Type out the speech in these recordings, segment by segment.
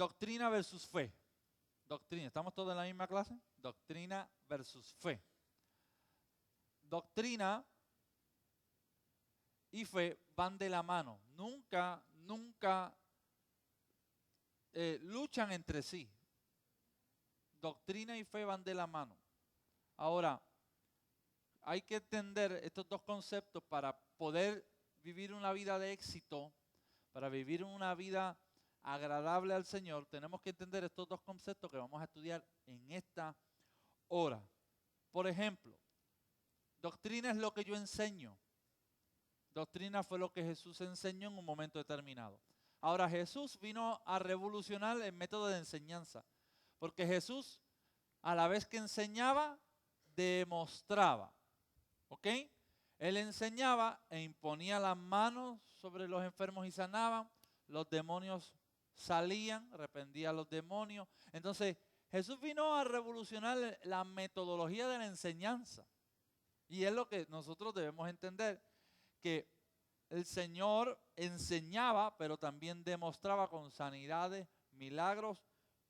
doctrina versus fe. Doctrina, ¿estamos todos en la misma clase? Doctrina versus fe. Doctrina y fe van de la mano. Nunca luchan entre sí. Doctrina y fe van de la mano. Ahora, hay que entender estos dos conceptos para poder vivir una vida de éxito, para vivir una vida agradable al Señor. Tenemos que entender estos dos conceptos que vamos a estudiar en esta hora. Por ejemplo, doctrina es lo que yo enseño. Doctrina fue lo que Jesús enseñó en un momento determinado. Ahora, Jesús vino a revolucionar el método de enseñanza, porque Jesús, a la vez que enseñaba, demostraba. ¿Ok? Él enseñaba e imponía las manos sobre los enfermos y sanaban, los demonios salían, reprendía a los demonios. Entonces, Jesús vino a revolucionar la metodología de la enseñanza. Y es lo que nosotros debemos entender, que el Señor enseñaba, pero también demostraba con sanidades, milagros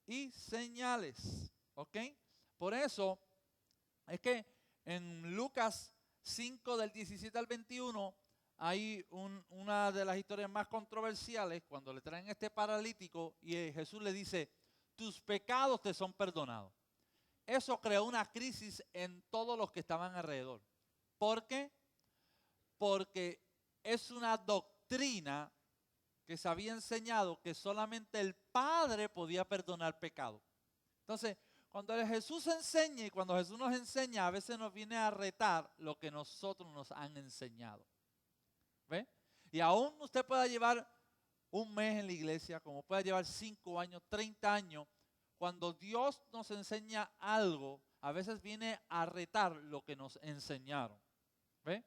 y señales. ¿Ok? Por eso es que en Lucas 5 del 17 al 21 hay una de las historias más controversiales cuando le traen este paralítico y Jesús le dice, tus pecados te son perdonados. Eso creó una crisis en todos los que estaban alrededor. ¿Por qué? Porque es una doctrina que se había enseñado que solamente el Padre podía perdonar pecado. Entonces, cuando Jesús enseña y cuando Jesús nos enseña, a veces nos viene a retar lo que nosotros nos han enseñado. ¿Ve? Y aún usted pueda llevar un mes en la iglesia, como pueda llevar 5 años, 30 años, cuando Dios nos enseña algo, a veces viene a retar lo que nos enseñaron. ¿Ve?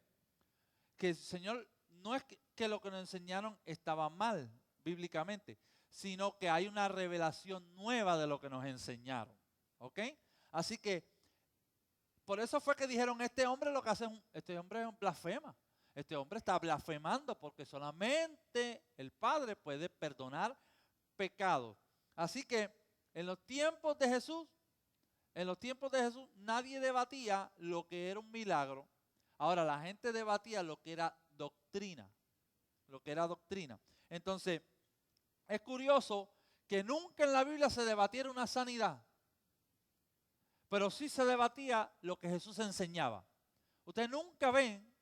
Que el Señor, no es que lo que nos enseñaron estaba mal bíblicamente, sino que hay una revelación nueva de lo que nos enseñaron. ¿Ok? Así que, por eso fue que dijeron, este hombre lo que hace este hombre es un blasfema. Este hombre está blasfemando porque solamente el Padre puede perdonar pecados. Así que, en los tiempos de Jesús, nadie debatía lo que era un milagro. Ahora, la gente debatía lo que era doctrina. Entonces, es curioso que nunca en la Biblia se debatiera una sanidad, pero sí se debatía lo que Jesús enseñaba. Ustedes nunca ven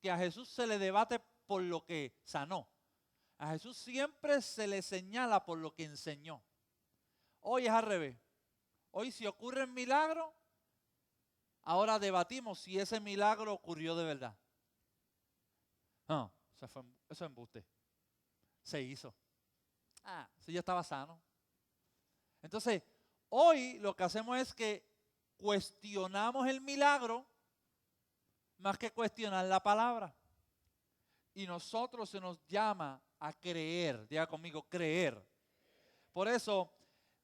que a Jesús se le debate por lo que sanó. A Jesús siempre se le señala por lo que enseñó. Hoy es al revés. Hoy si ocurre un milagro, ahora debatimos si ese milagro ocurrió de verdad. No, eso es embuste. Se hizo. Sí, ya estaba sano. Entonces, hoy lo que hacemos es que cuestionamos el milagro más que cuestionar la palabra. Y nosotros se nos llama a creer. Diga conmigo, creer. Por eso,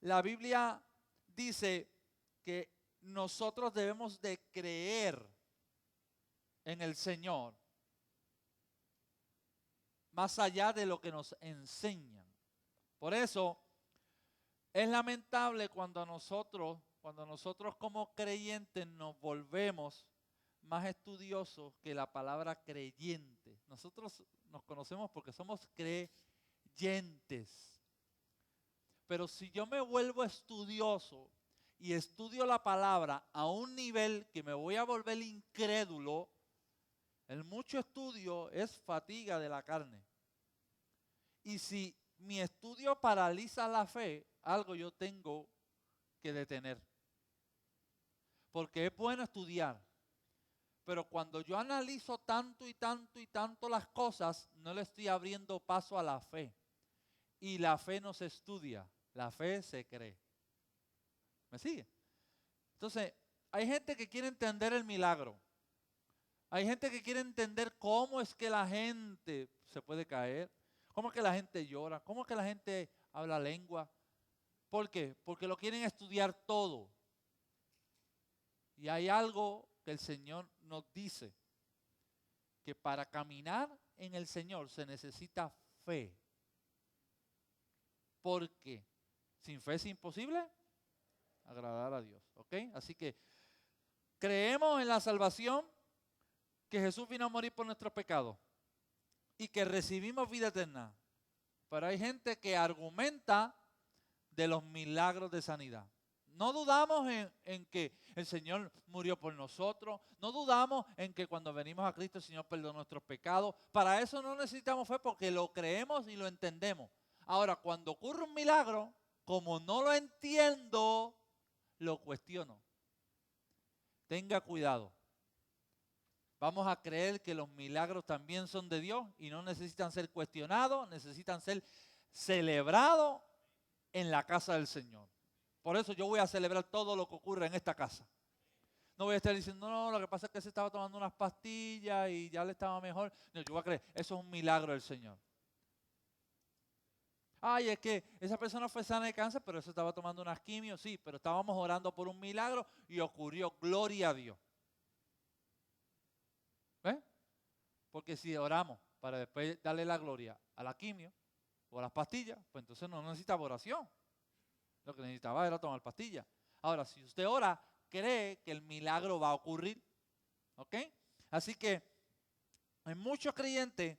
la Biblia dice que nosotros debemos de creer en el Señor más allá de lo que nos enseñan. Por eso es lamentable cuando nosotros como creyentes nos volvemos más estudiosos que la palabra creyente. Nosotros nos conocemos porque somos creyentes. Pero si yo me vuelvo estudioso y estudio la palabra a un nivel que me voy a volver incrédulo, el mucho estudio es fatiga de la carne. Y si mi estudio paraliza la fe, algo yo tengo que detener. Porque es bueno estudiar. Pero cuando yo analizo tanto y tanto y tanto las cosas, no le estoy abriendo paso a la fe. Y la fe no se estudia, la fe se cree. ¿Me sigue? Entonces, hay gente que quiere entender el milagro. Hay gente que quiere entender cómo es que la gente se puede caer, cómo es que la gente llora, cómo es que la gente habla lengua. ¿Por qué? Porque lo quieren estudiar todo. Y hay algo que el Señor nos dice, que para caminar en el Señor se necesita fe. ¿Por qué? Sin fe es imposible agradar a Dios. ¿Ok? Así que creemos en la salvación, que Jesús vino a morir por nuestros pecados y que recibimos vida eterna. Pero hay gente que argumenta de los milagros de sanidad. No dudamos en que el Señor murió por nosotros. No dudamos en que cuando venimos a Cristo el Señor perdonó nuestros pecados. Para eso no necesitamos fe porque lo creemos y lo entendemos. Ahora, cuando ocurre un milagro, como no lo entiendo, lo cuestiono. Tenga cuidado. Vamos a creer que los milagros también son de Dios y no necesitan ser cuestionados, necesitan ser celebrados en la casa del Señor. Por eso yo voy a celebrar todo lo que ocurre en esta casa. No voy a estar diciendo, no, lo que pasa es que se estaba tomando unas pastillas y ya le estaba mejor. No, yo voy a creer, eso es un milagro del Señor. Ay, es que esa persona fue sana de cáncer, pero eso estaba tomando unas quimios, sí, pero estábamos orando por un milagro y ocurrió, gloria a Dios. ¿Ves? Porque si oramos para después darle la gloria a la quimio o a las pastillas, pues entonces no necesitaba oración. Lo que necesitaba era tomar pastillas. Ahora, si usted ora, cree que el milagro va a ocurrir. ¿Ok? Así que en muchos creyentes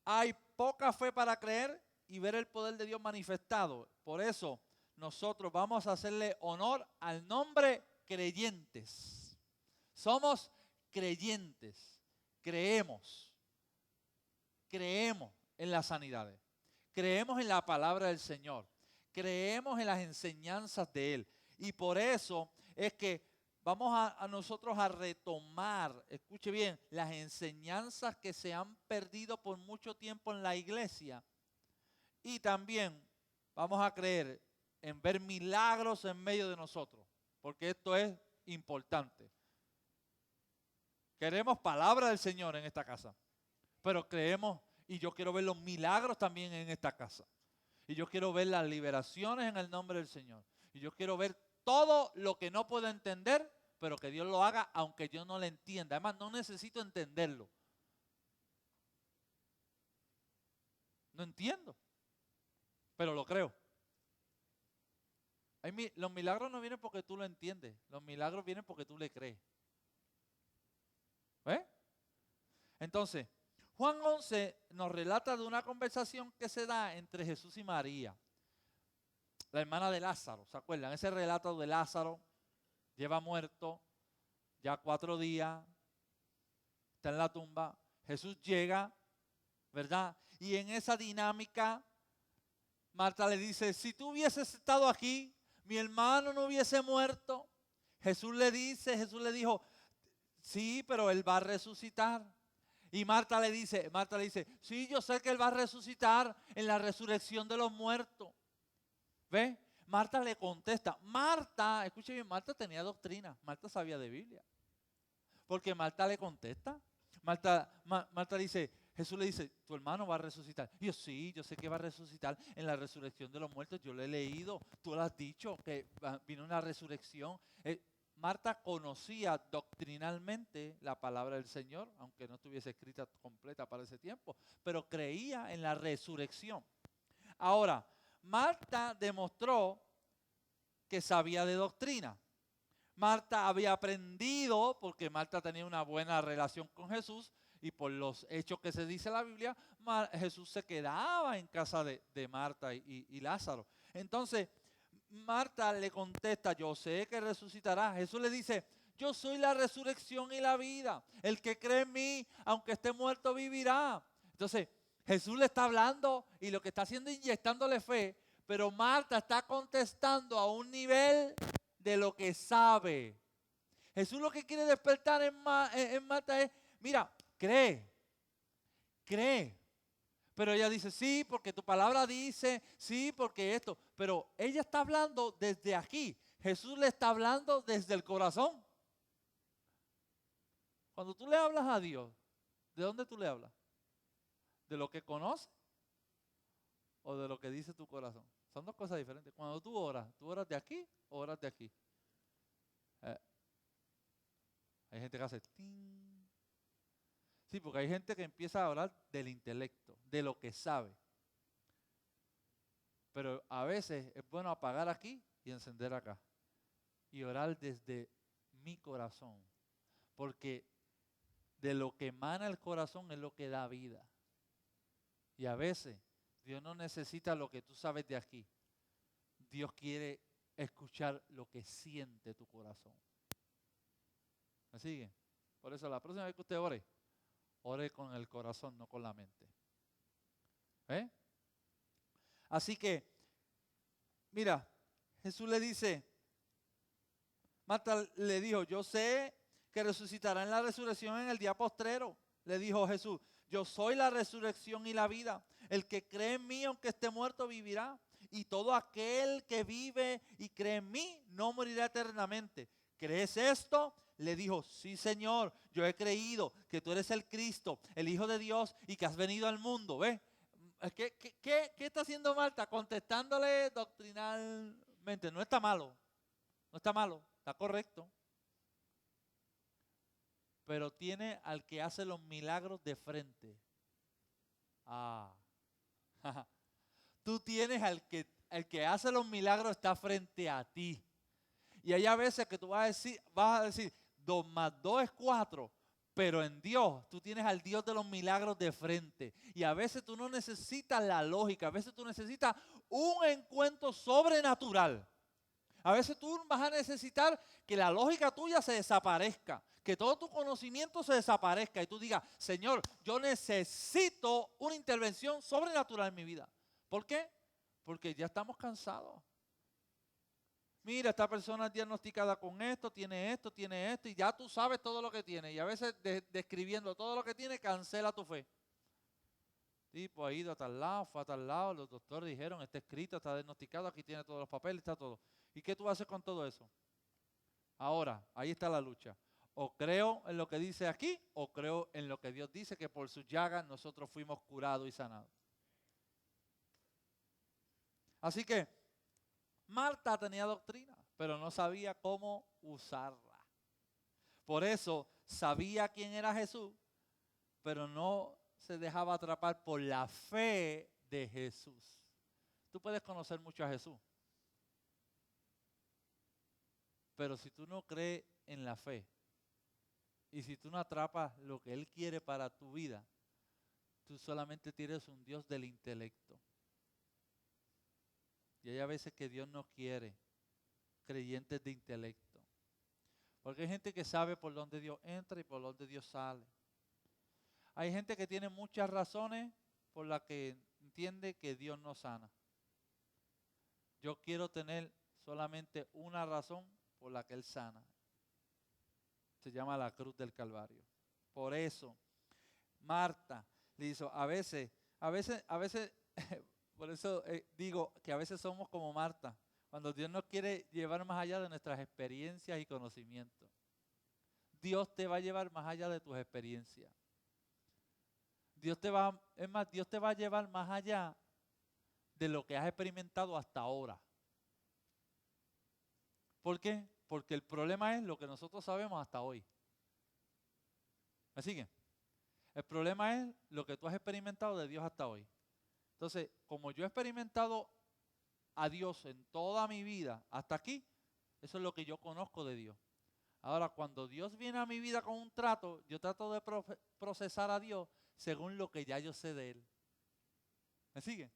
hay poca fe para creer y ver el poder de Dios manifestado. Por eso nosotros vamos a hacerle honor al nombre creyentes. Somos creyentes. Creemos en las sanidades. Creemos en la palabra del Señor. Creemos en las enseñanzas de Él. Y por eso es que vamos a nosotros a retomar, escuche bien, las enseñanzas que se han perdido por mucho tiempo en la iglesia. Y también vamos a creer en ver milagros en medio de nosotros, porque esto es importante. Queremos palabra del Señor en esta casa, pero creemos, y yo quiero ver los milagros también en esta casa. Y yo quiero ver las liberaciones en el nombre del Señor. Y yo quiero ver todo lo que no puedo entender, pero que Dios lo haga aunque yo no lo entienda. Además, no necesito entenderlo. No entiendo, pero lo creo. Los milagros no vienen porque tú lo entiendes. Los milagros vienen porque tú le crees. ¿Ves? Entonces, Juan 11 nos relata de una conversación que se da entre Jesús y María, la hermana de Lázaro. ¿Se acuerdan? Ese relato de Lázaro, lleva muerto ya 4 días, está en la tumba. Jesús llega, ¿verdad? Y en esa dinámica, Marta le dice, si tú hubieses estado aquí, mi hermano no hubiese muerto. Jesús le dijo, sí, pero él va a resucitar. Y Marta le dice, sí, yo sé que él va a resucitar en la resurrección de los muertos. ¿Ve? Marta le contesta. Marta, escuche bien, Marta tenía doctrina. Marta sabía de Biblia. Porque Marta le contesta. Marta dice, Jesús le dice, tu hermano va a resucitar. Y yo, sí, yo sé que va a resucitar en la resurrección de los muertos. Yo lo he leído. Tú lo has dicho, que vino una resurrección. Marta conocía doctrinalmente la palabra del Señor, aunque no estuviese escrita completa para ese tiempo, pero creía en la resurrección. Ahora, Marta demostró que sabía de doctrina. Marta había aprendido, porque Marta tenía una buena relación con Jesús, y por los hechos que se dice en la Biblia, Jesús se quedaba en casa de Marta y Lázaro. Entonces, Marta le contesta, yo sé que resucitará. Jesús le dice, yo soy la resurrección y la vida. El que cree en mí, aunque esté muerto, vivirá. Entonces, Jesús le está hablando y lo que está haciendo es inyectándole fe, pero Marta está contestando a un nivel de lo que sabe. Jesús lo que quiere despertar en Marta es, mira, cree. Pero ella dice, sí, porque tu palabra dice, sí, porque esto. Pero ella está hablando desde aquí. Jesús le está hablando desde el corazón. Cuando tú le hablas a Dios, ¿de dónde tú le hablas? ¿De lo que conoces o de lo que dice tu corazón? Son dos cosas diferentes. Cuando tú oras de aquí o oras de aquí. Hay gente que hace ting. Sí, porque hay gente que empieza a hablar del intelecto, de lo que sabe. Pero a veces es bueno apagar aquí y encender acá. Y orar desde mi corazón. Porque de lo que emana el corazón es lo que da vida. Y a veces Dios no necesita lo que tú sabes de aquí. Dios quiere escuchar lo que siente tu corazón. ¿Me sigue? Por eso la próxima vez que usted ore, ore con el corazón, no con la mente. ¿Eh? Así que, mira, Jesús le dice, Marta le dijo, yo sé que resucitará en la resurrección en el día postrero. Le dijo Jesús, yo soy la resurrección y la vida. El que cree en mí, aunque esté muerto, vivirá. Y todo aquel que vive y cree en mí, no morirá eternamente. ¿Crees esto? Le dijo, sí, Señor, yo he creído que tú eres el Cristo, el Hijo de Dios, y que has venido al mundo. ¿Ves? ¿Qué está haciendo Marta? Contestándole doctrinalmente. No está malo, no está malo, está correcto. Pero tiene al que hace los milagros de frente. Tú tienes el que hace los milagros está frente a ti. Y hay a veces que tú vas a decir 2 más 2 es 4. Pero en Dios, tú tienes al Dios de los milagros de frente. Y a veces tú no necesitas la lógica. A veces tú necesitas un encuentro sobrenatural. A veces tú vas a necesitar que la lógica tuya se desaparezca. Que todo tu conocimiento se desaparezca. Y tú digas, Señor, yo necesito una intervención sobrenatural en mi vida. ¿Por qué? Porque ya estamos cansados. Mira, esta persona es diagnosticada con esto, y ya tú sabes todo lo que tiene. Y a veces describiendo todo lo que tiene, cancela tu fe. Tipo, ha ido a tal lado, fue a tal lado, los doctores dijeron, está escrito, está diagnosticado, aquí tiene todos los papeles, está todo. ¿Y qué tú haces con todo eso? Ahora, ahí está la lucha. O creo en lo que dice aquí, o creo en lo que Dios dice, que por sus llagas nosotros fuimos curados y sanados. Así que, Marta tenía doctrina, pero no sabía cómo usarla. Por eso sabía quién era Jesús, pero no se dejaba atrapar por la fe de Jesús. Tú puedes conocer mucho a Jesús, pero si tú no crees en la fe y si tú no atrapas lo que Él quiere para tu vida, tú solamente tienes un Dios del intelecto. Y hay a veces que Dios no quiere creyentes de intelecto. Porque hay gente que sabe por dónde Dios entra y por dónde Dios sale. Hay gente que tiene muchas razones por las que entiende que Dios no sana. Yo quiero tener solamente una razón por la que Él sana. Se llama la cruz del Calvario. Por eso, Marta le hizo, a veces, por eso digo que a veces somos como Marta, cuando Dios nos quiere llevar más allá de nuestras experiencias y conocimientos. Dios te va a llevar más allá de tus experiencias. Dios te va a llevar más allá de lo que has experimentado hasta ahora. ¿Por qué? Porque el problema es lo que nosotros sabemos hasta hoy. ¿Me siguen? El problema es lo que tú has experimentado de Dios hasta hoy. Entonces, como yo he experimentado a Dios en toda mi vida hasta aquí, eso es lo que yo conozco de Dios. Ahora, cuando Dios viene a mi vida con un trato, yo trato de procesar a Dios según lo que ya yo sé de Él. ¿Me siguen?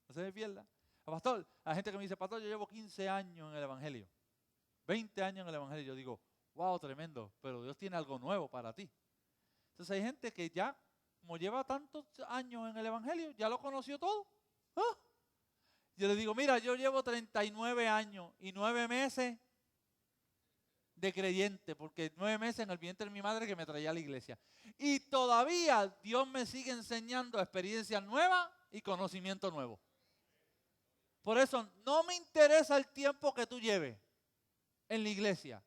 No se me pierda. Pastor, la gente que me dice, pastor, yo llevo 15 años en el Evangelio, 20 años en el Evangelio. Yo digo, wow, tremendo, pero Dios tiene algo nuevo para ti. Entonces hay gente que ya, como lleva tantos años en el Evangelio, ya lo conoció todo. ¿Ah? Yo le digo, mira, yo llevo 39 años y 9 meses de creyente, porque 9 meses en el vientre de mi madre que me traía a la iglesia. Y todavía Dios me sigue enseñando experiencias nuevas y conocimiento nuevo. Por eso no me interesa el tiempo que tú lleves en la iglesia.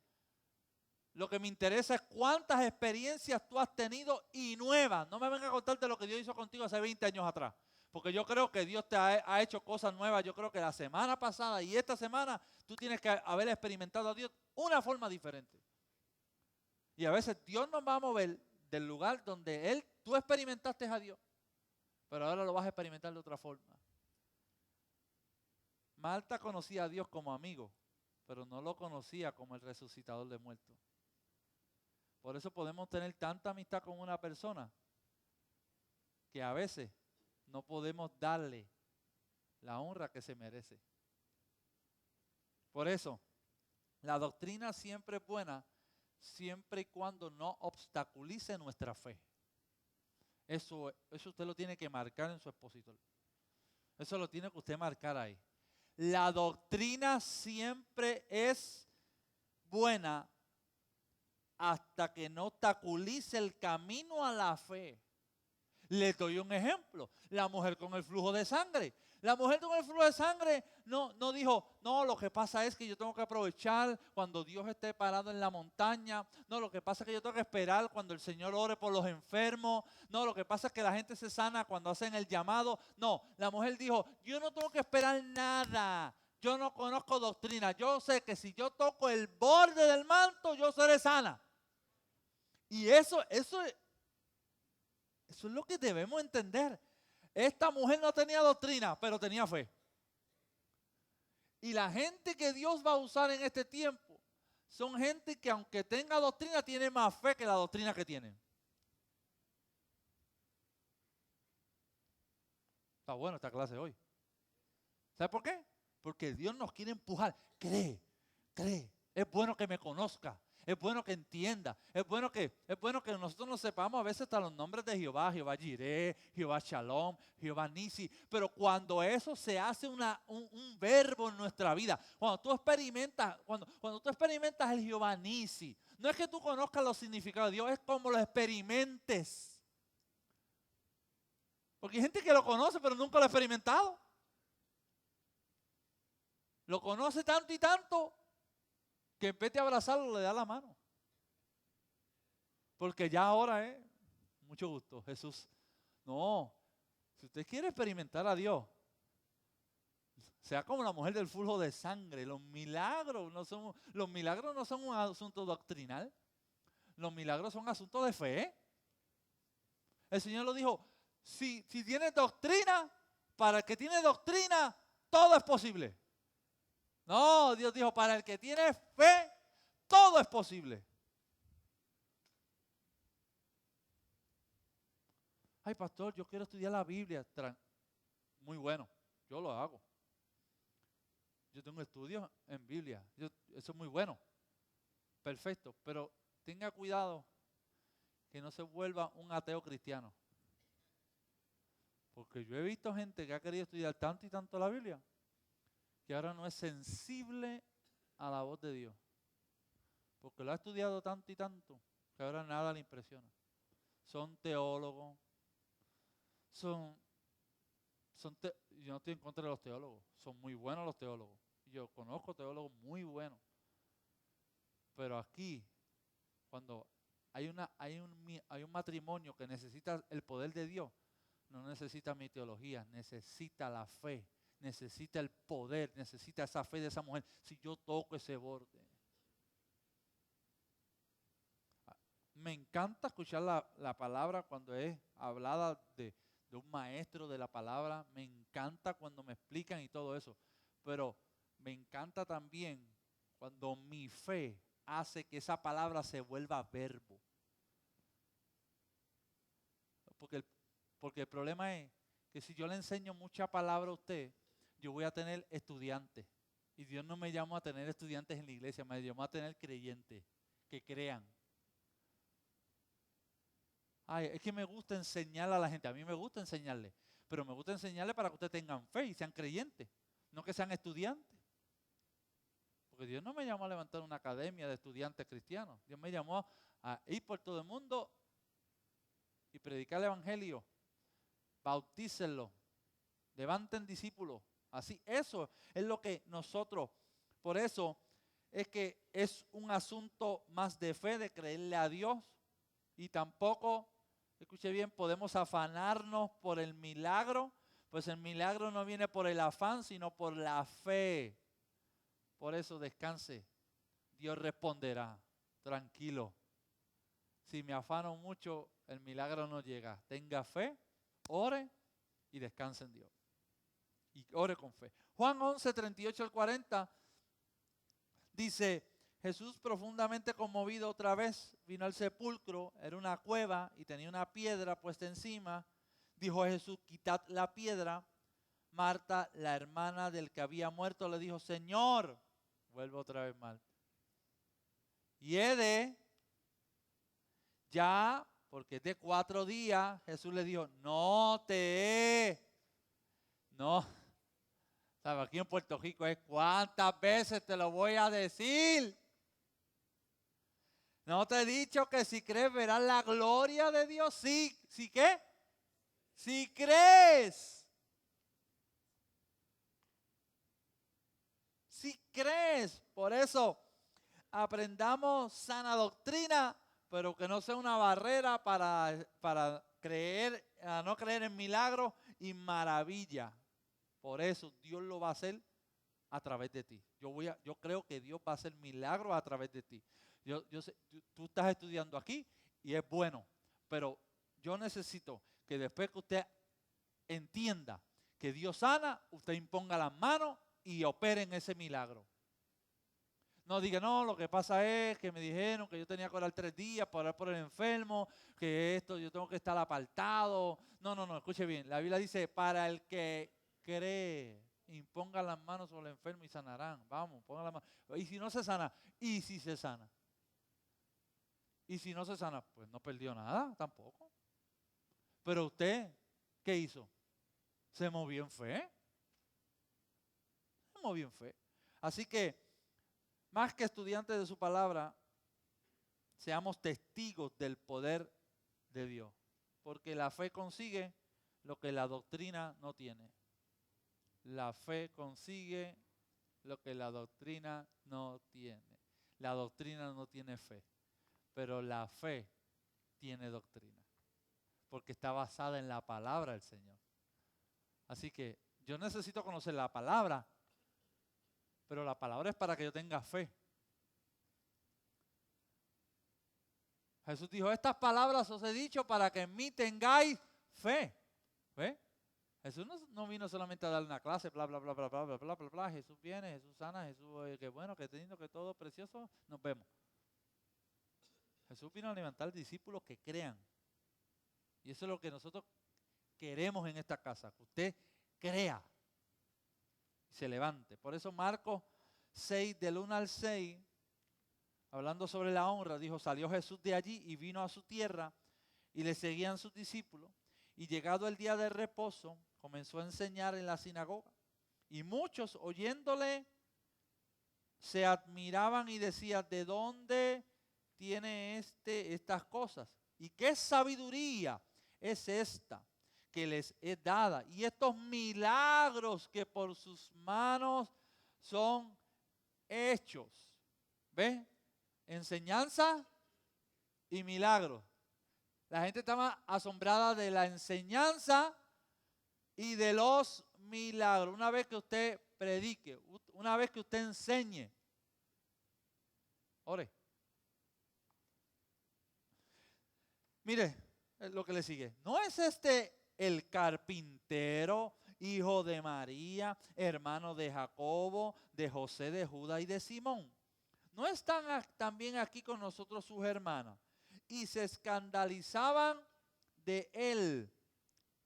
Lo que me interesa es cuántas experiencias tú has tenido y nuevas. No me vengas a contarte lo que Dios hizo contigo hace 20 años atrás. Porque yo creo que Dios te ha hecho cosas nuevas. Yo creo que la semana pasada y esta semana tú tienes que haber experimentado a Dios una forma diferente. Y a veces Dios nos va a mover del lugar donde tú experimentaste a Dios. Pero ahora lo vas a experimentar de otra forma. Marta conocía a Dios como amigo, pero no lo conocía como el resucitador de muertos. Por eso podemos tener tanta amistad con una persona que a veces no podemos darle la honra que se merece. Por eso, la doctrina siempre es buena, siempre y cuando no obstaculice nuestra fe. Eso usted lo tiene que marcar en su expositor. Eso lo tiene que usted marcar ahí. La doctrina siempre es buena hasta que no obstaculice el camino a la fe. Les doy un ejemplo. La mujer con el flujo de sangre. La mujer con el flujo de sangre no dijo, no, lo que pasa es que yo tengo que aprovechar cuando Dios esté parado en la montaña. No, lo que pasa es que yo tengo que esperar cuando el Señor ore por los enfermos. No, lo que pasa es que la gente se sana cuando hacen el llamado. No, la mujer dijo, yo no tengo que esperar nada. Yo no conozco doctrina. Yo sé que si yo toco el borde del manto, yo seré sana. Y eso es lo que debemos entender. Esta mujer no tenía doctrina, pero tenía fe. Y la gente que Dios va a usar en este tiempo son gente que aunque tenga doctrina, tiene más fe que la doctrina que tienen. Está bueno esta clase hoy. ¿Sabe por qué? Porque Dios nos quiere empujar. Cree. Es bueno que me conozca. Es bueno que entienda. Es bueno que nosotros no sepamos a veces hasta los nombres de Jehová. Jehová Jireh, Jehová Shalom, Jehová Nisi. Pero cuando eso se hace un verbo en nuestra vida. Cuando tú experimentas el Jehová Nisi. No es que tú conozcas los significados de Dios. Es como lo experimentes. Porque hay gente que lo conoce pero nunca lo ha experimentado. Lo conoce tanto y tanto que en vez de abrazarlo le da la mano. Porque ya ahora es, mucho gusto, Jesús. No, si usted quiere experimentar a Dios, sea como la mujer del flujo de sangre. Los milagros no son un asunto doctrinal. Los milagros son asuntos de fe. El Señor lo dijo, si tienes doctrina, para el que tiene doctrina, todo es posible. No, Dios dijo, para el que tiene fe, todo es posible. Ay, pastor, yo quiero estudiar la Biblia. Muy bueno, yo lo hago. Yo tengo estudios en Biblia. Eso es muy bueno. Perfecto, pero tenga cuidado que no se vuelva un ateo cristiano. Porque yo he visto gente que ha querido estudiar tanto y tanto la Biblia que ahora no es sensible a la voz de Dios. Porque lo ha estudiado tanto y tanto que ahora nada le impresiona. Son teólogos. Yo no estoy en contra de los teólogos. Son muy buenos los teólogos. Yo conozco teólogos muy buenos. Pero aquí, cuando hay un matrimonio que necesita el poder de Dios, no necesita mi teología, necesita la fe. Necesita el poder, necesita esa fe de esa mujer. Si yo toco ese borde. Me encanta escuchar la palabra cuando es hablada de un maestro de la palabra. Me encanta cuando me explican y todo eso. Pero me encanta también cuando mi fe hace que esa palabra se vuelva verbo. Porque el problema es que si yo le enseño mucha palabra a usted, yo voy a tener estudiantes. Y Dios no me llamó a tener estudiantes en la iglesia, me llamó a tener creyentes que crean. Ay, es que me gusta enseñarle a la gente. A mí me gusta enseñarle, pero me gusta enseñarle para que ustedes tengan fe y sean creyentes, no que sean estudiantes. Porque Dios no me llamó a levantar una academia de estudiantes cristianos. Dios me llamó a ir por todo el mundo y predicar el evangelio. Bautícenlo, levanten discípulos. Así, eso es lo que nosotros, por eso es que es un asunto más de fe, de creerle a Dios. Y tampoco, escuche bien, podemos afanarnos por el milagro, pues el milagro no viene por el afán, sino por la fe. Por eso descanse, Dios responderá, tranquilo. Si me afano mucho, el milagro no llega. Tenga fe, ore y descanse en Dios. ore con fe. Juan 11, 38 al 40 dice, Jesús profundamente conmovido otra vez vino al sepulcro, era una cueva y tenía una piedra puesta encima. Dijo Jesús, quitad la piedra. Marta, la hermana del que había muerto, le dijo, Señor, vuelvo otra vez mal, hiede ya, porque es de 4 días. Jesús le dijo, no, ¿sabe? Aquí en Puerto Rico es cuántas veces te lo voy a decir. ¿No te he dicho que si crees verás la gloria de Dios? Sí, ¿sí qué? Si crees. Si crees. Por eso, aprendamos sana doctrina, pero que no sea una barrera para creer, no creer en milagros y maravilla. Por eso Dios lo va a hacer a través de ti. Yo creo que Dios va a hacer milagros a través de ti. Yo sé, tú estás estudiando aquí y es bueno, pero yo necesito que después que usted entienda que Dios sana, usted imponga las manos y opere en ese milagro. No diga, no, lo que pasa es que me dijeron que yo tenía que orar 3 días para orar por el enfermo, que esto yo tengo que estar apartado. No, escuche bien. La Biblia dice, para el que cree, imponga las manos sobre el enfermo y sanarán. Vamos, ponga las manos. Y si no se sana, y si se sana. Y si no se sana, pues no perdió nada tampoco. Pero usted, ¿qué hizo? Se movió en fe. Se movió en fe. Así que, más que estudiantes de su palabra, seamos testigos del poder de Dios. Porque la fe consigue lo que la doctrina no tiene. La fe consigue lo que la doctrina no tiene. La doctrina no tiene fe, pero la fe tiene doctrina. Porque está basada en la palabra del Señor. Así que yo necesito conocer la palabra, pero la palabra es para que yo tenga fe. Jesús dijo, estas palabras os he dicho para que en mí tengáis fe. ¿Ve? Jesús no vino solamente a dar una clase, bla, bla, bla, bla, bla, bla, bla, bla, bla. Jesús viene, Jesús sana, Jesús, qué bueno, qué lindo, que todo precioso, nos vemos. Jesús vino a levantar discípulos que crean. Y eso es lo que nosotros queremos en esta casa, que usted crea y se levante. Por eso Marcos 6, del 1 al 6, hablando sobre la honra, dijo, salió Jesús de allí y vino a su tierra y le seguían sus discípulos. Y llegado el día de reposo, comenzó a enseñar en la sinagoga. Y muchos oyéndole se admiraban y decían, ¿de dónde tiene estas cosas? ¿Y qué sabiduría es esta que les es dada? Y estos milagros que por sus manos son hechos. ¿Ves? Enseñanza y milagros. La gente estaba asombrada de la enseñanza y de los milagros. Una vez que usted predique, una vez que usted enseñe, ore. Mire lo que le sigue. ¿No es este el carpintero, hijo de María, hermano de Jacobo, de José, de Judas y de Simón? ¿No están también aquí con nosotros sus hermanas? Y se escandalizaban de él.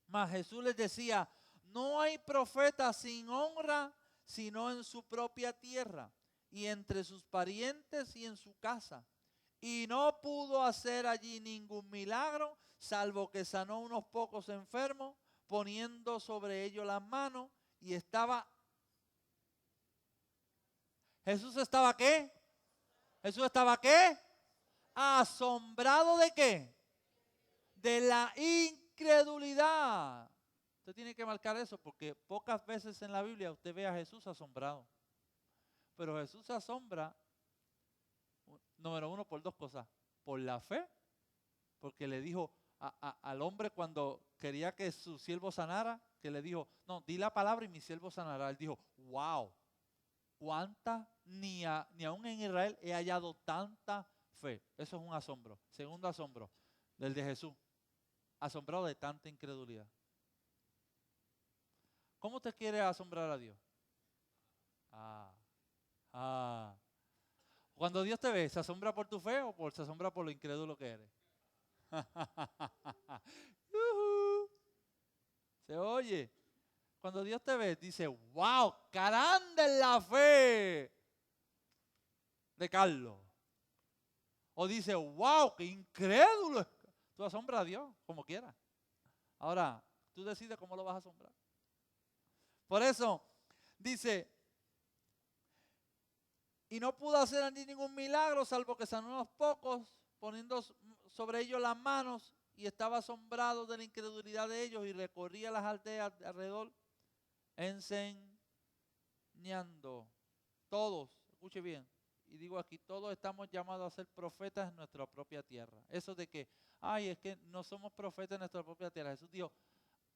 Mas Jesús les decía, no hay profeta sin honra, sino en su propia tierra, y entre sus parientes y en su casa. Y no pudo hacer allí ningún milagro, salvo que sanó unos pocos enfermos, poniendo sobre ellos las manos, y ¿Jesús estaba qué? ¿Jesús estaba qué? ¿Asombrado de qué? De la incredulidad. Usted tiene que marcar eso porque pocas veces en la Biblia usted ve a Jesús asombrado. Pero Jesús se asombra, número 1, por 2 cosas. Por la fe, porque le dijo al hombre cuando quería que su siervo sanara, que le dijo, no, di la palabra y mi siervo sanará. Él dijo, wow, ni aún en Israel he hallado tanta fe. Eso es un asombro. Segundo asombro, del de Jesús. Asombrado de tanta incredulidad. ¿Cómo te quiere asombrar a Dios? Cuando Dios te ve, ¿se asombra por tu fe o se asombra por lo incrédulo que eres? Se oye. Cuando Dios te ve, dice, wow, grande es la fe de Carlos. O dice, wow, qué incrédulo. Tú asombras a Dios como quieras. Ahora, tú decides cómo lo vas a asombrar. Por eso, dice, y no pudo hacer allí ningún milagro, salvo que sanó a unos pocos, poniendo sobre ellos las manos, y estaba asombrado de la incredulidad de ellos, y recorría las aldeas de alrededor, enseñando. Todos, escuche bien, y digo aquí, todos estamos llamados a ser profetas en nuestra propia tierra. Eso de que, es que no somos profetas en nuestra propia tierra. Jesús dijo,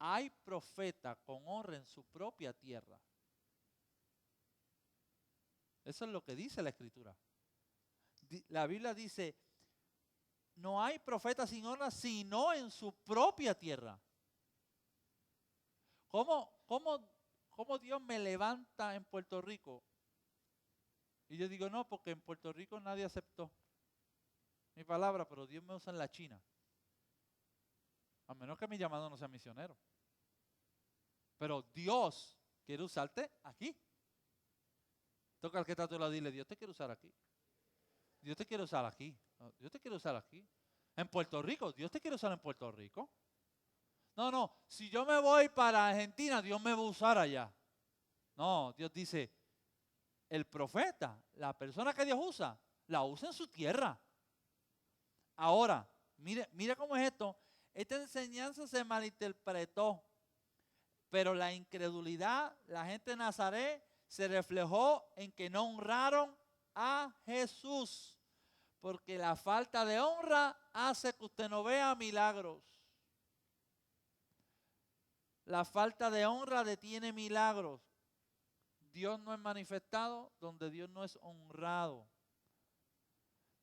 hay profeta con honra en su propia tierra. Eso es lo que dice la Escritura. La Biblia dice, no hay profeta sin honra sino en su propia tierra. ¿Cómo Dios me levanta en Puerto Rico? Y yo digo, no, porque en Puerto Rico nadie aceptó mi palabra, pero Dios me usa en la China. A menos que mi llamado no sea misionero. Pero Dios quiere usarte aquí. Toca al que está a tu lado y dile, Dios te quiere usar aquí. Dios te quiere usar aquí. Dios te quiere usar aquí. En Puerto Rico, Dios te quiere usar en Puerto Rico. No, si yo me voy para Argentina, Dios me va a usar allá. No, Dios dice, el profeta, la persona que Dios usa, la usa en su tierra. Ahora, mire cómo es esto. Esta enseñanza se malinterpretó, pero la incredulidad, la gente de Nazaret, se reflejó en que no honraron a Jesús, porque la falta de honra hace que usted no vea milagros. La falta de honra detiene milagros. Dios no es manifestado donde Dios no es honrado.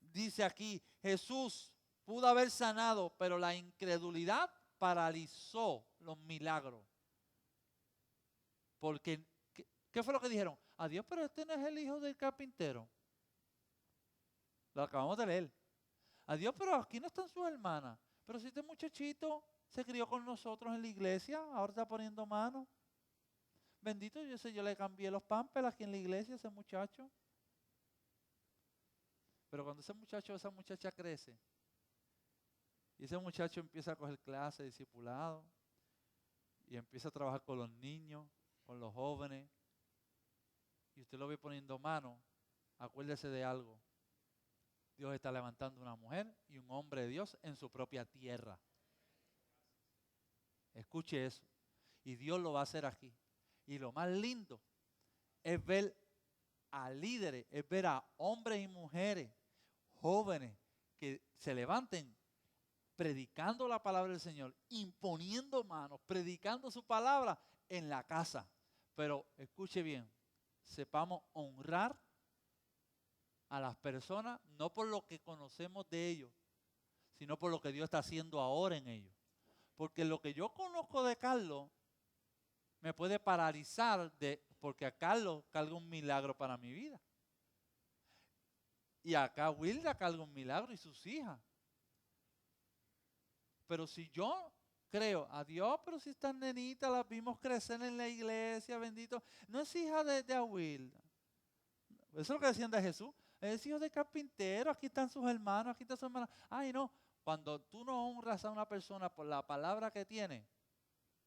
Dice aquí, Jesús pudo haber sanado, pero la incredulidad paralizó los milagros. Porque, ¿qué fue lo que dijeron? Adiós, pero este no es el hijo del carpintero. Lo acabamos de leer. Adiós, pero aquí no están sus hermanas. Pero si este muchachito se crió con nosotros en la iglesia, ahora está poniendo manos. Bendito, yo le cambié los pampers aquí en la iglesia a ese muchacho. Pero cuando ese muchacho o esa muchacha crece, y ese muchacho empieza a coger clases, discipulado, y empieza a trabajar con los niños, con los jóvenes, y usted lo ve poniendo mano, acuérdese de algo. Dios está levantando una mujer y un hombre de Dios en su propia tierra. Escuche eso. Y Dios lo va a hacer aquí. Y lo más lindo es ver a líderes, es ver a hombres y mujeres, jóvenes, que se levanten predicando la palabra del Señor, imponiendo manos, predicando su palabra en la casa. Pero escuche bien, sepamos honrar a las personas, no por lo que conocemos de ellos, sino por lo que Dios está haciendo ahora en ellos. Porque lo que yo conozco de Carlos me puede paralizar porque a Carlos carga un milagro para mi vida. Y acá Wilda carga un milagro y sus hijas. Pero si yo creo, adiós, pero si estas nenitas las vimos crecer en la iglesia, bendito, no es hija de Awilda. Eso es lo que decían de Jesús. Es hijo de carpintero, aquí están sus hermanos, aquí están sus hermanas. Ay, no, cuando tú no honras a una persona por la palabra que tiene,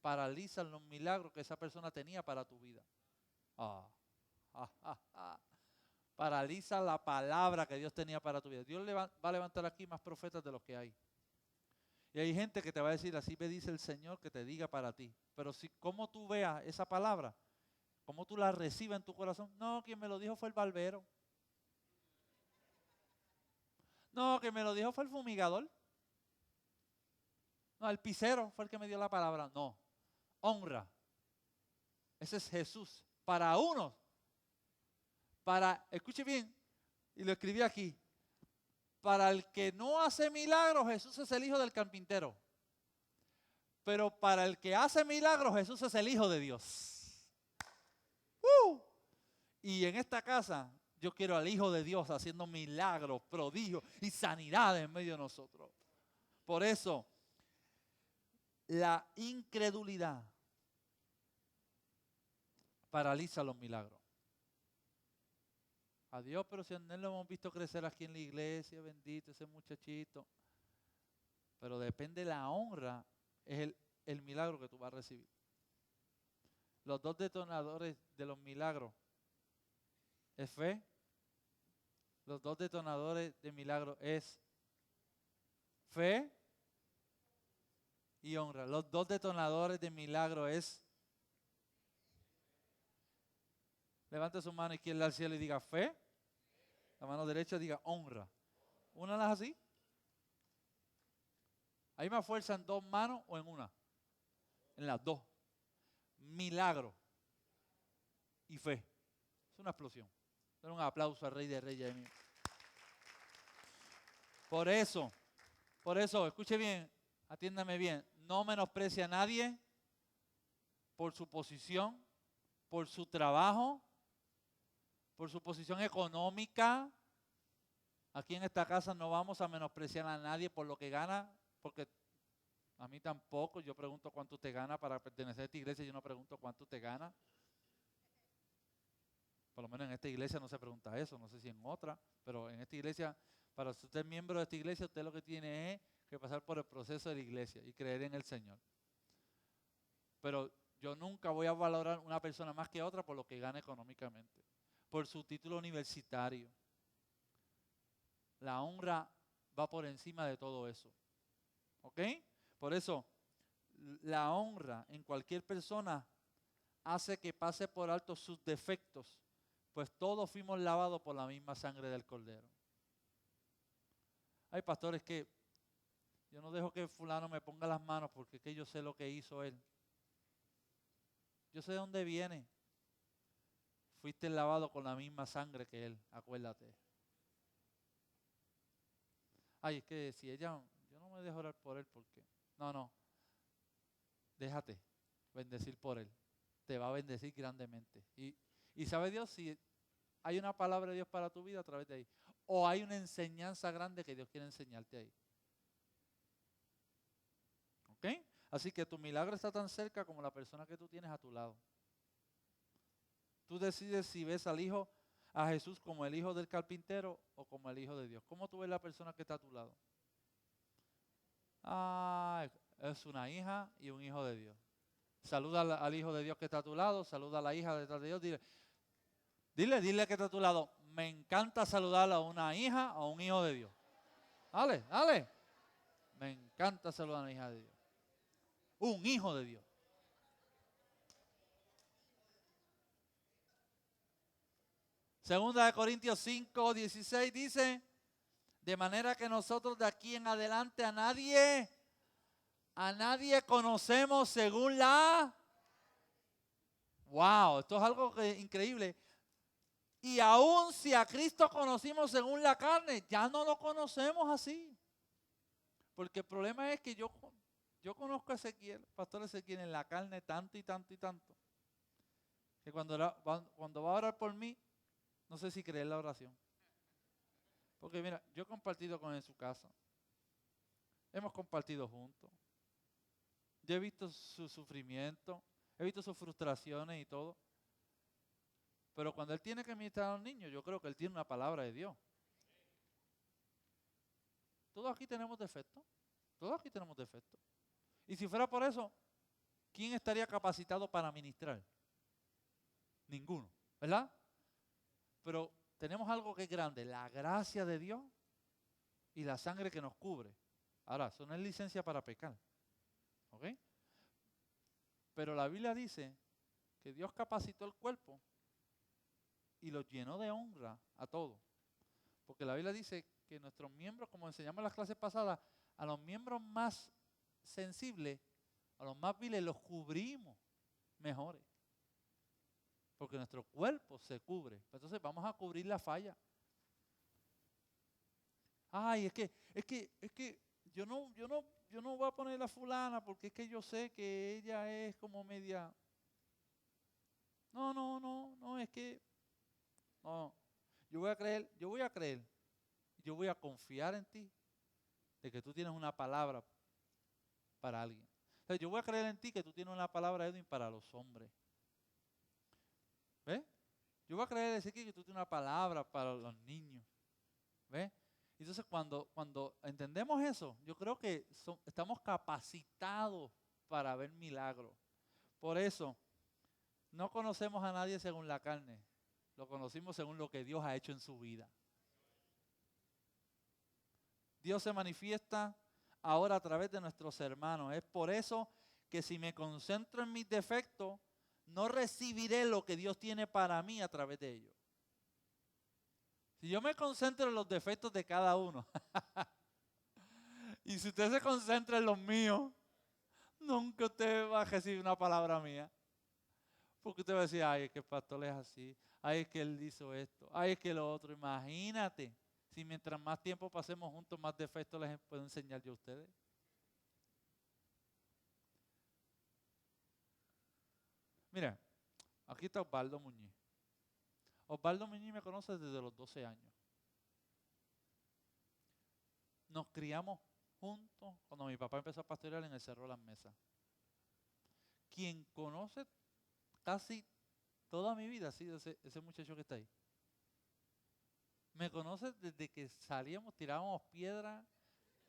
paralizan los milagros que esa persona tenía para tu vida. Paraliza la palabra que Dios tenía para tu vida. Dios va a levantar aquí más profetas de los que hay. Y hay gente que te va a decir, así me dice el Señor, que te diga para ti. Pero si como tú veas esa palabra, como tú la recibas en tu corazón, no, quien me lo dijo fue el barbero. No, quien me lo dijo fue el fumigador. No, el pisero fue el que me dio la palabra. No, honra. Ese es Jesús. Para unos, escuche bien, y lo escribí aquí, para el que no hace milagros, Jesús es el hijo del carpintero. Pero para el que hace milagros, Jesús es el hijo de Dios. Y en esta casa yo quiero al Hijo de Dios haciendo milagros, prodigios y sanidades en medio de nosotros. Por eso, la incredulidad paraliza los milagros. Adiós, pero si a él lo hemos visto crecer aquí en la iglesia, bendito ese muchachito. Pero depende de la honra, es el milagro que tú vas a recibir. Los dos detonadores de los milagros es fe. Los dos detonadores de milagros es fe y honra. Los dos detonadores de milagro es, levante su mano izquierda al cielo y diga fe. La mano derecha diga honra. Únalas así. ¿Hay más fuerza en dos manos o en una? En las dos. Milagro y fe. Es una explosión. Den un aplauso al Rey de Reyes. Por eso, escuche bien, atiéndame bien. No menosprecie a nadie por su posición, por su trabajo, por su posición económica. Aquí en esta casa no vamos a menospreciar a nadie por lo que gana, porque a mí tampoco. Yo pregunto cuánto usted gana para pertenecer a esta iglesia. Yo no pregunto cuánto usted gana. Por lo menos en esta iglesia no se pregunta eso. No sé si en otra, pero en esta iglesia, para ser usted miembro de esta iglesia, usted lo que tiene es que pasar por el proceso de la iglesia y creer en el Señor. Pero yo nunca voy a valorar una persona más que otra por lo que gana económicamente, por su título universitario. La honra va por encima de todo eso. ¿Ok? Por eso, la honra en cualquier persona hace que pase por alto sus defectos, pues todos fuimos lavados por la misma sangre del Cordero. Hay pastores que yo no dejo que fulano me ponga las manos porque es que yo sé lo que hizo él. Yo sé de dónde viene. Fuiste lavado con la misma sangre que él, acuérdate. Ay, es que si ella, yo no me dejo orar por él porque, no, déjate bendecir por él. Te va a bendecir grandemente. Y sabe Dios si hay una palabra de Dios para tu vida a través de ahí. O hay una enseñanza grande que Dios quiere enseñarte ahí. ¿Ok? Así que tu milagro está tan cerca como la persona que tú tienes a tu lado. Tú decides si ves al Hijo, a Jesús como el hijo del carpintero o como el Hijo de Dios. ¿Cómo tú ves la persona que está a tu lado? Ah, es una hija y un hijo de Dios. Saluda al Hijo de Dios que está a tu lado, saluda a la hija detrás de Dios, dile que está a tu lado. Me encanta saludar a una hija o un hijo de Dios. Dale. Me encanta saludar a una hija de Dios. Un hijo de Dios. Segunda de Corintios 5, 16 dice, de manera que nosotros de aquí en adelante a nadie conocemos según la... Wow, esto es algo increíble. Y aún si a Cristo conocimos según la carne, ya no lo conocemos así. Porque el problema es que yo conozco a Ezequiel, pastor Ezequiel, en la carne tanto y tanto y tanto, que cuando va a orar por mí, no sé si creer la oración. Porque mira, yo he compartido con él en su casa. Hemos compartido juntos. Yo he visto su sufrimiento, he visto sus frustraciones y todo. Pero cuando él tiene que ministrar a los niños, yo creo que él tiene una palabra de Dios. Todos aquí tenemos defectos. Todos aquí tenemos defectos. Y si fuera por eso, ¿quién estaría capacitado para ministrar? Ninguno, ¿verdad? Pero tenemos algo que es grande, la gracia de Dios y la sangre que nos cubre. Ahora, eso no es licencia para pecar. ¿Ok? Pero la Biblia dice que Dios capacitó el cuerpo y los llenó de honra a todos. Porque la Biblia dice que nuestros miembros, como enseñamos en las clases pasadas, a los miembros más sensibles, a los más viles, los cubrimos mejores. Porque nuestro cuerpo se cubre. Entonces vamos a cubrir la falla. Ay, es que yo no voy a poner a fulana porque es que yo sé que ella es como media. No, es que No, yo voy a creer, yo voy a confiar en ti, de que tú tienes una palabra para alguien. O sea, yo voy a creer en ti que tú tienes una palabra, Edwin, para los hombres. ¿Ves? Yo voy a creer, Ezequiel, que tú tienes una palabra para los niños. ¿Ves? Entonces, cuando entendemos eso, yo creo que estamos capacitados para ver milagros. Por eso, no conocemos a nadie según la carne. Lo conocimos según lo que Dios ha hecho en su vida. Dios se manifiesta ahora a través de nuestros hermanos. Es por eso que si me concentro en mis defectos, no recibiré lo que Dios tiene para mí a través de ellos. Si yo me concentro en los defectos de cada uno, y si usted se concentra en los míos, nunca usted va a recibir una palabra mía. Porque usted va a decir, ay, es que el pastor es así, ay, es que él hizo esto, ay, es que lo otro. Imagínate, si mientras más tiempo pasemos juntos, más defectos les puedo enseñar yo a ustedes. Mira, aquí está Osvaldo Muñiz. Osvaldo Muñiz me conoce desde los 12 años. Nos criamos juntos cuando mi papá empezó a pastorear en el Cerro Las Mesas. Quien conoce casi toda mi vida ha sido ese muchacho que está ahí. Me conoce desde que salíamos, tirábamos piedras,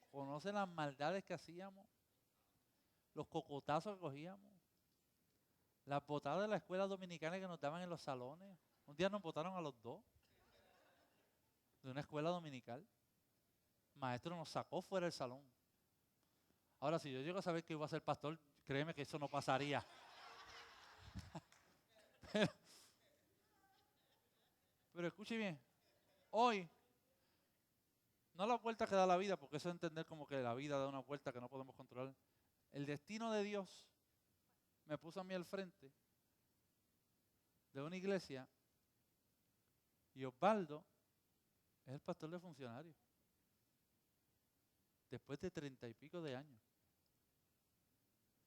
conoce las maldades que hacíamos, los cocotazos que cogíamos, las botadas de la escuela dominicana que nos daban en los salones. Un día nos botaron a los dos de una escuela dominical. El maestro nos sacó fuera del salón. Ahora, si yo llego a saber que iba a ser pastor, créeme que eso no pasaría. Pero escuche bien, hoy, no la vuelta que da la vida, porque eso es entender como que la vida da una vuelta que no podemos controlar. El destino de Dios me puso a mí al frente de una iglesia y Osvaldo es el pastor de funcionarios. Después de 30 y pico de años.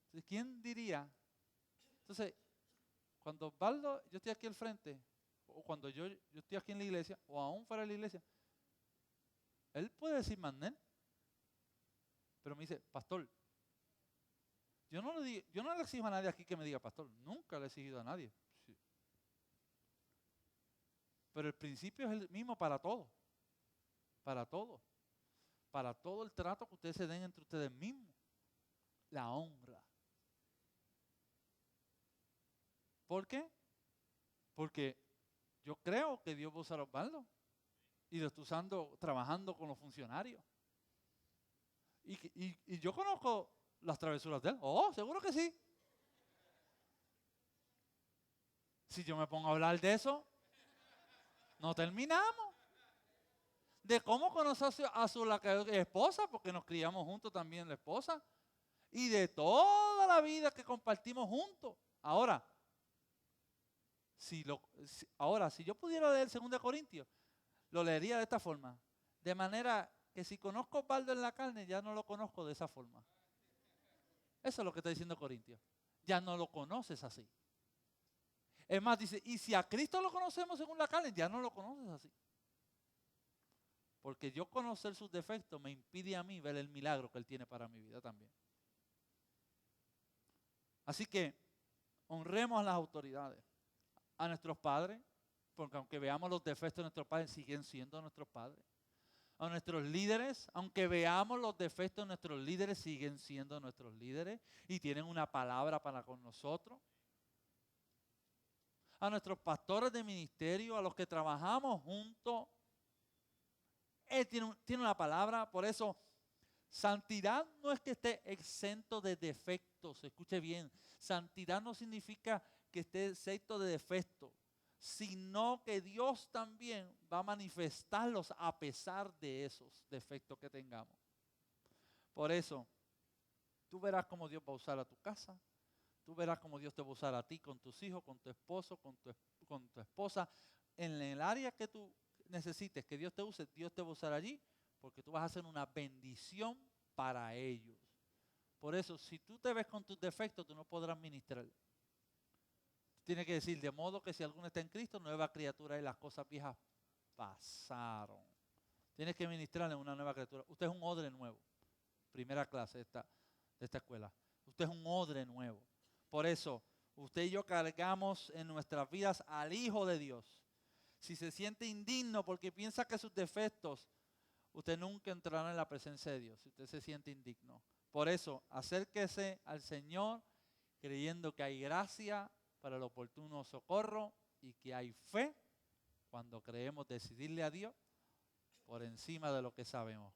Entonces, ¿quién diría? Entonces, cuando Osvaldo, yo estoy aquí al frente, o cuando yo estoy aquí en la iglesia, o aún fuera de la iglesia, él puede decir Manel, pero me dice, pastor, yo no le exijo a nadie aquí que me diga pastor, nunca le he exigido a nadie. Sí. Pero el principio es el mismo para todo, para todo, para todo el trato que ustedes se den entre ustedes mismos, la honra. ¿Por qué? Porque yo creo que Dios va a usar a Osvaldo y lo está usando, trabajando con los funcionarios. Y yo conozco las travesuras de él. Oh, seguro que sí. Si yo me pongo a hablar de eso, no terminamos. De cómo conoció a su esposa, porque nos criamos juntos también la esposa. Y de toda la vida que compartimos juntos. Ahora, si yo pudiera leer 2 Corintios, lo leería de esta forma. De manera que si conozco a Osvaldo en la carne, ya no lo conozco de esa forma. Eso es lo que está diciendo Corintios. Ya no lo conoces así. Es más, dice, y si a Cristo lo conocemos según la carne, ya no lo conoces así. Porque yo conocer sus defectos me impide a mí ver el milagro que Él tiene para mi vida también. Así que honremos a las autoridades, a nuestros padres, porque aunque veamos los defectos de nuestros padres, siguen siendo nuestros padres. A nuestros líderes, aunque veamos los defectos de nuestros líderes, siguen siendo nuestros líderes y tienen una palabra para con nosotros. A nuestros pastores de ministerio, a los que trabajamos juntos, Él tiene una palabra. Por eso, santidad no es que esté exento de defectos. Escuche bien, santidad no significa que esté exento de defectos, sino que Dios también va a manifestarlos a pesar de esos defectos que tengamos. Por eso, tú verás cómo Dios va a usar a tu casa, tú verás cómo Dios te va a usar a ti, con tus hijos, con tu esposo, con tu esposa, en el área que tú necesites que Dios te use, Dios te va a usar allí, porque tú vas a ser una bendición para ellos. Por eso, si tú te ves con tus defectos, tú no podrás ministrar. tiene que decir, de modo que si alguno está en Cristo, nueva criatura y las cosas viejas pasaron. Tienes que ministrarle una nueva criatura. Usted es un odre nuevo. Primera clase de esta escuela. Usted es un odre nuevo. Por eso, usted y yo cargamos en nuestras vidas al Hijo de Dios. Si se siente indigno porque piensa que sus defectos, usted nunca entrará en la presencia de Dios. Si usted se siente indigno. Por eso, acérquese al Señor creyendo que hay gracia para el oportuno socorro y que hay fe cuando creemos decidirle a Dios por encima de lo que sabemos.